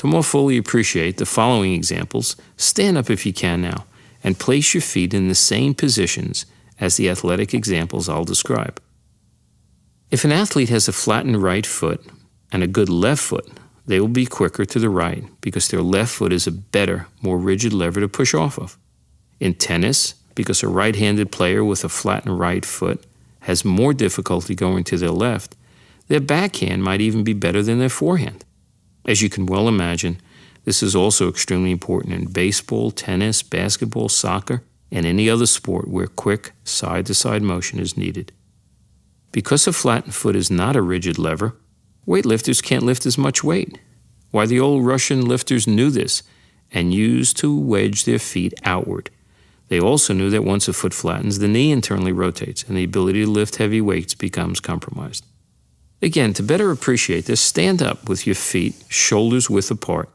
To more fully appreciate the following examples, stand up if you can now and place your feet in the same positions as the athletic examples I'll describe. If an athlete has a flattened right foot and a good left foot, they will be quicker to the right because their left foot is a better, more rigid lever to push off of. In tennis, because a right-handed player with a flattened right foot has more difficulty going to their left, their backhand might even be better than their forehand. As you can well imagine, this is also extremely important in baseball, tennis, basketball, soccer, and any other sport where quick side-to-side motion is needed. Because a flattened foot is not a rigid lever, weightlifters can't lift as much weight. Why, the old Russian lifters knew this and used to wedge their feet outward. They also knew that once a foot flattens, the knee internally rotates and the ability to lift heavy weights becomes compromised. Again, to better appreciate this, stand up with your feet shoulders width apart.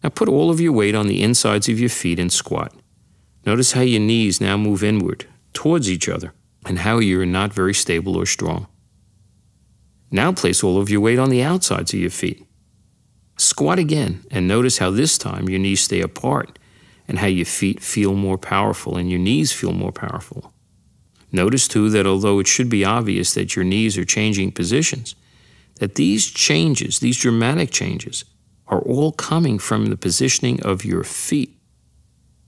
Now put all of your weight on the insides of your feet and squat. Notice how your knees now move inward towards each other and how you're not very stable or strong. Now place all of your weight on the outsides of your feet. Squat again and notice how this time your knees stay apart and how your feet feel more powerful and your knees feel more powerful. Notice too that although it should be obvious that your knees are changing positions, that these changes, these dramatic changes, are all coming from the positioning of your feet.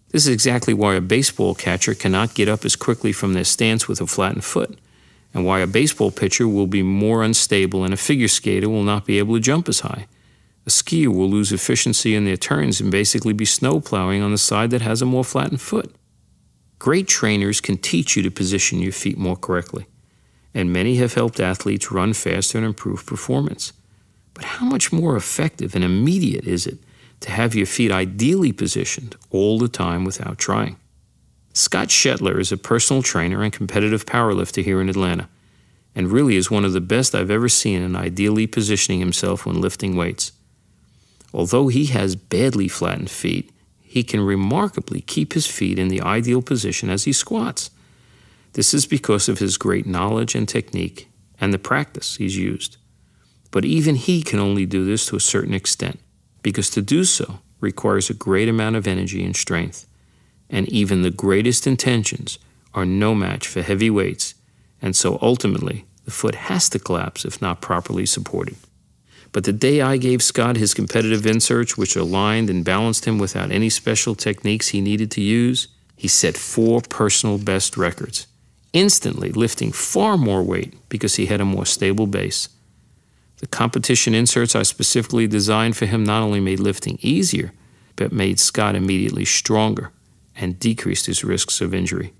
This is exactly why a baseball catcher cannot get up as quickly from their stance with a flattened foot, and why a baseball pitcher will be more unstable and a figure skater will not be able to jump as high. A skier will lose efficiency in their turns and basically be snowplowing on the side that has a more flattened foot. Great trainers can teach you to position your feet more correctly, and many have helped athletes run faster and improve performance. But how much more effective and immediate is it to have your feet ideally positioned all the time without trying? Scott Shetler is a personal trainer and competitive powerlifter here in Atlanta, and really is one of the best I've ever seen in ideally positioning himself when lifting weights. Although he has badly flattened feet, he can remarkably keep his feet in the ideal position as he squats. This is because of his great knowledge and technique and the practice he's used. But even he can only do this to a certain extent, because to do so requires a great amount of energy and strength. And even the greatest intentions are no match for heavy weights, and so ultimately the foot has to collapse if not properly supported. But the day I gave Scott his competitive inserts, which aligned and balanced him without any special techniques he needed to use, he set 4 personal best records, instantly lifting far more weight because he had a more stable base. The competition inserts I specifically designed for him not only made lifting easier, but made Scott immediately stronger and decreased his risks of injury.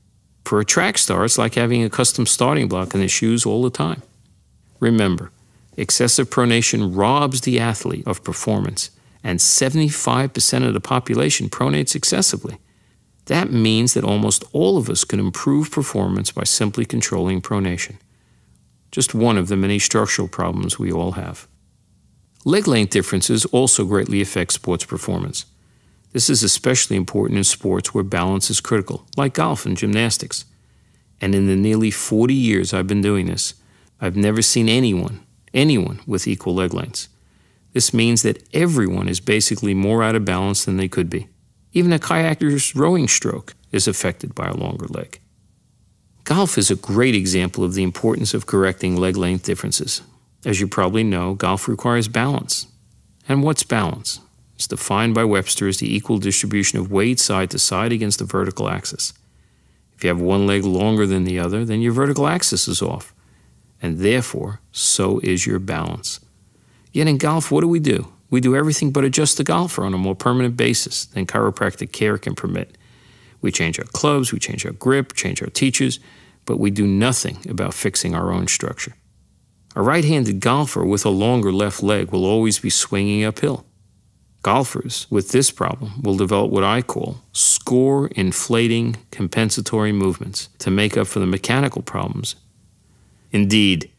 For a track star, it's like having a custom starting block in his shoes all the time. Remember, excessive pronation robs the athlete of performance, and 75% of the population pronates excessively. That means that almost all of us can improve performance by simply controlling pronation. Just one of the many structural problems we all have. Leg length differences also greatly affect sports performance. This is especially important in sports where balance is critical, like golf and gymnastics. And in the nearly 40 years I've been doing this, I've never seen anyone with equal leg lengths. This means that everyone is basically more out of balance than they could be. Even a kayaker's rowing stroke is affected by a longer leg. Golf is a great example of the importance of correcting leg length differences. As you probably know, golf requires balance. And what's balance? It's defined by Webster as the equal distribution of weight side to side against the vertical axis. If you have one leg longer than the other, then your vertical axis is off, and therefore, so is your balance. Yet in golf, what do? We do everything but adjust the golfer on a more permanent basis than chiropractic care can permit. We change our clubs, we change our grip, change our teachers, but we do nothing about fixing our own structure. A right-handed golfer with a longer left leg will always be swinging uphill. Golfers with this problem will develop what I call score-inflating compensatory movements to make up for the mechanical problems. Indeed,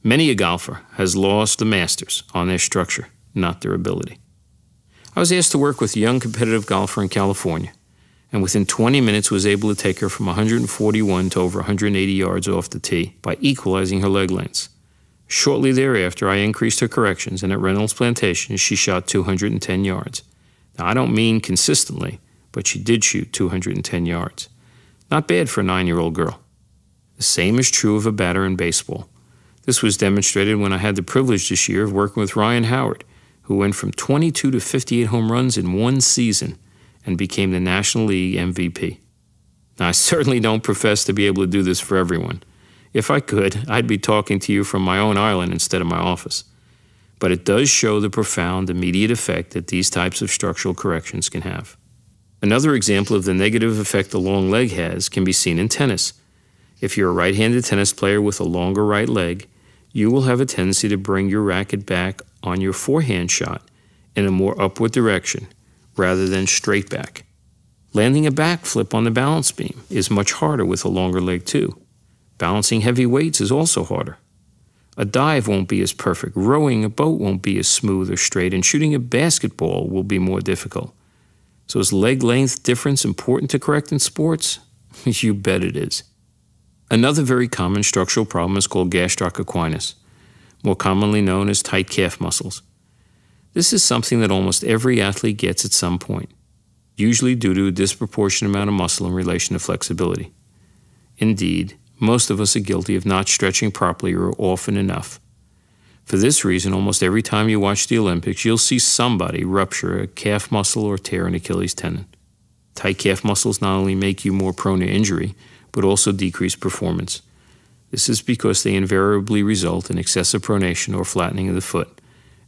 many a golfer has lost the masters on their structure, not their ability. I was asked to work with a young competitive golfer in California, and within 20 minutes was able to take her from 141 to over 180 yards off the tee by equalizing her leg lengths. Shortly thereafter, I increased her corrections, and at Reynolds Plantation, she shot 210 yards. Now, I don't mean consistently, but she did shoot 210 yards. Not bad for a 9-year-old girl. The same is true of a batter in baseball. This was demonstrated when I had the privilege this year of working with Ryan Howard, who went from 22 to 58 home runs in one season and became the National League MVP. Now, I certainly don't profess to be able to do this for everyone. If I could, I'd be talking to you from my own island instead of my office. But it does show the profound immediate effect that these types of structural corrections can have. Another example of the negative effect the long leg has can be seen in tennis. If you're a right-handed tennis player with a longer right leg, you will have a tendency to bring your racket back on your forehand shot in a more upward direction rather than straight back. Landing a backflip on the balance beam is much harder with a longer leg too. Balancing heavy weights is also harder. A dive won't be as perfect, rowing a boat won't be as smooth or straight, and shooting a basketball will be more difficult. So is leg length difference important to correct in sports? You bet it is. Another very common structural problem is called gastroc equinus, more commonly known as tight calf muscles. This is something that almost every athlete gets at some point, usually due to a disproportionate amount of muscle in relation to flexibility. Indeed, most of us are guilty of not stretching properly or often enough. For this reason, almost every time you watch the Olympics, you'll see somebody rupture a calf muscle or tear an Achilles tendon. Tight calf muscles not only make you more prone to injury, but also decrease performance. This is because they invariably result in excessive pronation or flattening of the foot,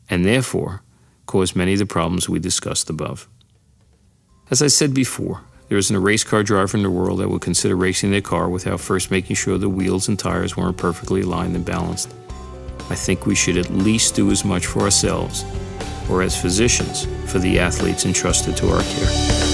and therefore cause many of the problems we discussed above. As I said before, there isn't a race car driver in the world that would consider racing their car without first making sure the wheels and tires weren't perfectly aligned and balanced. I think we should at least do as much for ourselves, or as physicians, for the athletes entrusted to our care.